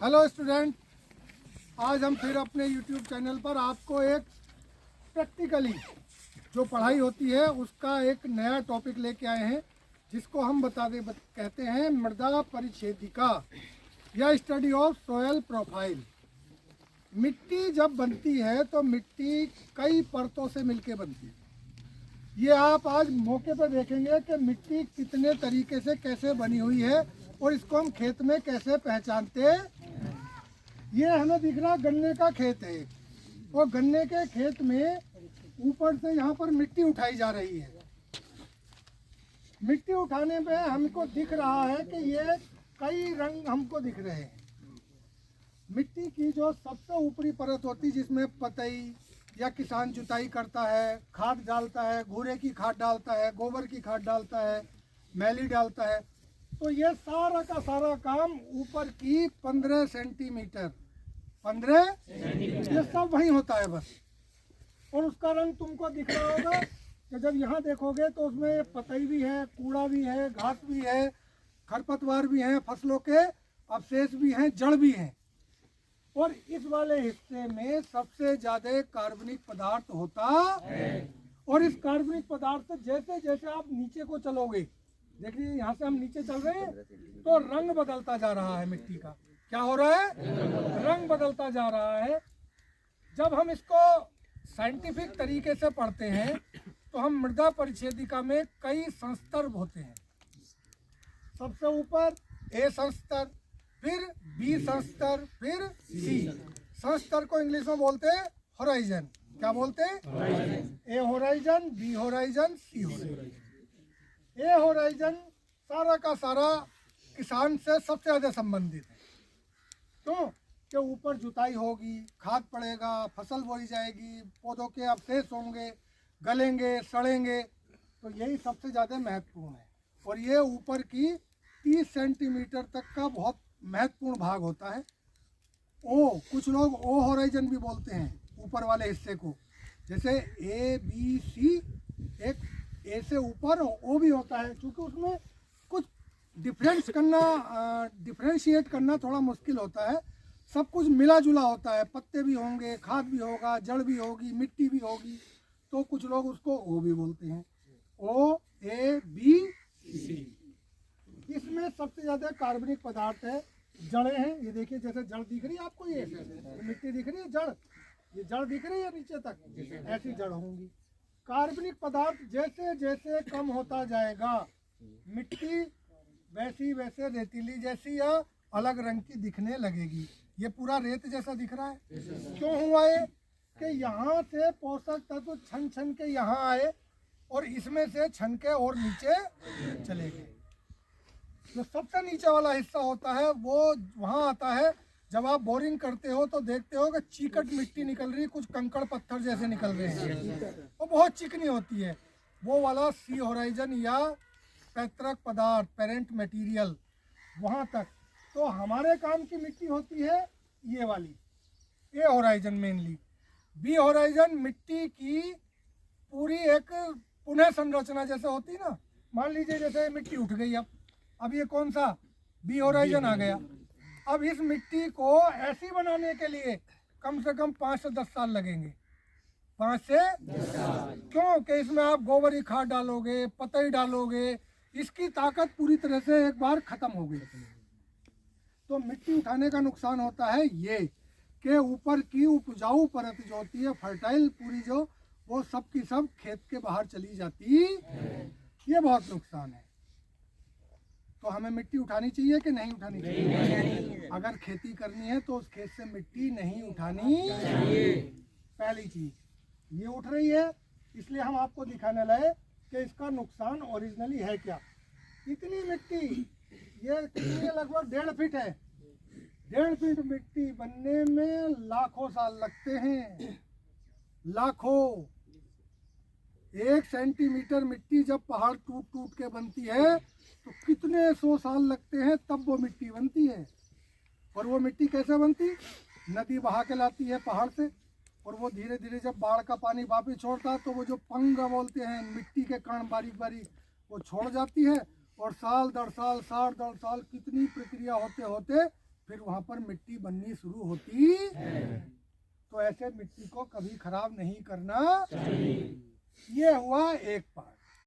Hello student, आज हम फिर अपने यूट्यूब चैनल पर आपको एक प्रैक्टिकली जो पढ़ाई होती है उसका एक नया टॉपिक लेके आए हैं, जिसको हम कहते हैं मृदा परिच्छेदिका या स्टडी ऑफ सॉयल प्रोफाइल। मिट्टी जब बनती है तो मिट्टी कई परतों से मिलके बनती है। ये आप आज मौके पर देखेंगे कि मिट्टी कितने तरीके से कैसे बनी हुई है और इसको हम खेत में कैसे पहचानते हैं। ये हमें दिख रहा गन्ने का खेत है और गन्ने के खेत में ऊपर से यहाँ पर मिट्टी उठाई जा रही है। मिट्टी उठाने में हमको दिख रहा है कि ये कई रंग हमको दिख रहे हैं। मिट्टी की जो सबसे ऊपरी परत होती है, जिसमें पतई या किसान जुताई करता है, खाद डालता है, घूरे की खाद डालता है, गोबर की खाद डालता है, मैली डालता है, तो ये सारा का सारा काम ऊपर की 15 सेंटीमीटर ये सब वहीं होता है बस। और उसका रंग तुमको दिख रहा होगा कि जब यहाँ देखोगे तो उसमें पतई भी है, कूड़ा भी है, घास भी है, खरपतवार भी है, फसलों के अवशेष भी हैं, जड़ भी हैं। और इस वाले हिस्से में सबसे ज्यादा कार्बनिक पदार्थ होता है। और इस कार्बनिक पदार्थ से जैसे जैसे आप नीचे को चलोगे, देखिए यहाँ से हम नीचे चल रहे हैं तो रंग बदलता जा रहा है। मिट्टी का क्या हो रहा है? रंग बदलता जा रहा है। जब हम इसको साइंटिफिक तरीके से पढ़ते हैं तो हम मृदा परिच्छेदिका में कई संस्तर होते हैं। सबसे ऊपर ए संस्तर, फिर बी संस्तर, फिर सी संस्तर को इंग्लिश में बोलते हैं होराइजन। क्या बोलते हैं? A horizon, B horizon, C horizon. A horizon सारा का सारा किसान से सबसे ज्यादा संबंधित है। क्यों? कि ऊपर जुताई होगी, खाद पड़ेगा, फसल बोई जाएगी, पौधों के अवशेष होंगे, गलेंगे, सड़ेंगे, तो यही सबसे ज़्यादा महत्वपूर्ण है। और ये ऊपर की 30 सेंटीमीटर तक का बहुत महत्वपूर्ण भाग होता है। कुछ लोग ओ होराइजन भी बोलते हैं ऊपर वाले हिस्से को, जैसे ए बी सी, एक ए से ऊपर ओ भी होता है, क्योंकि उसमें कुछ डिफ्रेंशिएट करना थोड़ा मुश्किल होता है। सब कुछ मिला जुला होता है, पत्ते भी होंगे, खाद भी होगा, जड़ भी होगी, मिट्टी भी होगी, तो कुछ लोग उसको ओ भी बोलते हैं। ओ ए बी सी। इसमें सबसे ज़्यादा कार्बनिक पदार्थ है, जड़ें हैं। ये देखिए, जैसे जड़ दिख रही है आपको, ये मिट्टी दिख रही है, ये जड़ दिख रही है नीचे तक, ऐसी जड़ होंगी। कार्बनिक पदार्थ जैसे जैसे कम होता जाएगा, मिट्टी वैसी वैसे रेतीली जैसी या अलग रंग की दिखने लगेगी। ये पूरा रेत जैसा दिख रहा है, क्यों हुआ है? कि यहाँ से पोषक तत्व छन छन के यहाँ आए और इसमें से छन के और नीचे चले गए। जो सबसे नीचे वाला हिस्सा होता है वो वहाँ आता है। जब आप बोरिंग करते हो तो देखते हो कि चीकट मिट्टी निकल रही, कुछ कंकड़ पत्थर जैसे निकल रहे हैं, वो बहुत चिकनी होती है। वो वाला सी होराइजन या पैतृक पदार्थ, पेरेंट मटेरियल, वहाँ तक। तो हमारे काम की मिट्टी होती है ये वाली A horizon mainly. B horizon मिट्टी की पूरी एक पुनः संरचना जैसे होती ना। मान लीजिए जैसे मिट्टी उठ गई, अब ये कौन सा बी होराइजन आ गया। अब इस मिट्टी को ऐसी बनाने के लिए कम से कम 5 से 10 साल लगेंगे। 5 से 10 साल। क्यों? कि इसमें आप गोबर की खाद डालोगे, पतई डालोगे, इसकी ताकत पूरी तरह से एक बार खत्म हो गई। तो मिट्टी उठाने का नुकसान होता है ये कि ऊपर की उपजाऊ परत जो होती है, फर्टाइल पूरी जो, वो सब की सब खेत के बाहर चली जाती है। ये बहुत नुकसान है। तो हमें मिट्टी उठानी चाहिए कि नहीं उठानी चाहिए? अगर खेती करनी है तो उस खेत से मिट्टी नहीं उठानी चाहिए। पहली चीज ये उठ रही है, इसलिए हम आपको दिखाने लगे कि इसका नुकसान ओरिजिनली है क्या। इतनी मिट्टी, ये कितनी लगभग 1.5 फीट है। 1.5 फीट मिट्टी बनने में लाखों साल लगते हैं, लाखों। 1 सेंटीमीटर मिट्टी जब पहाड़ टूट टूट के बनती है तो कितने 100 साल लगते हैं, तब वो मिट्टी बनती है। और वो मिट्टी कैसे बनती? नदी बहा के लाती है पहाड़ से, और वो धीरे धीरे जब बाढ़ का पानी वापिस छोड़ता है तो वो जो पंग बोलते हैं, मिट्टी के कण बारीक बारीक, वो छोड़ जाती है। और साल दर साल, कितनी प्रक्रिया होते होते फिर वहाँ पर मिट्टी बननी शुरू होती है। तो ऐसे मिट्टी को कभी खराब नहीं करना चाहिए। ये हुआ एक पार्ट।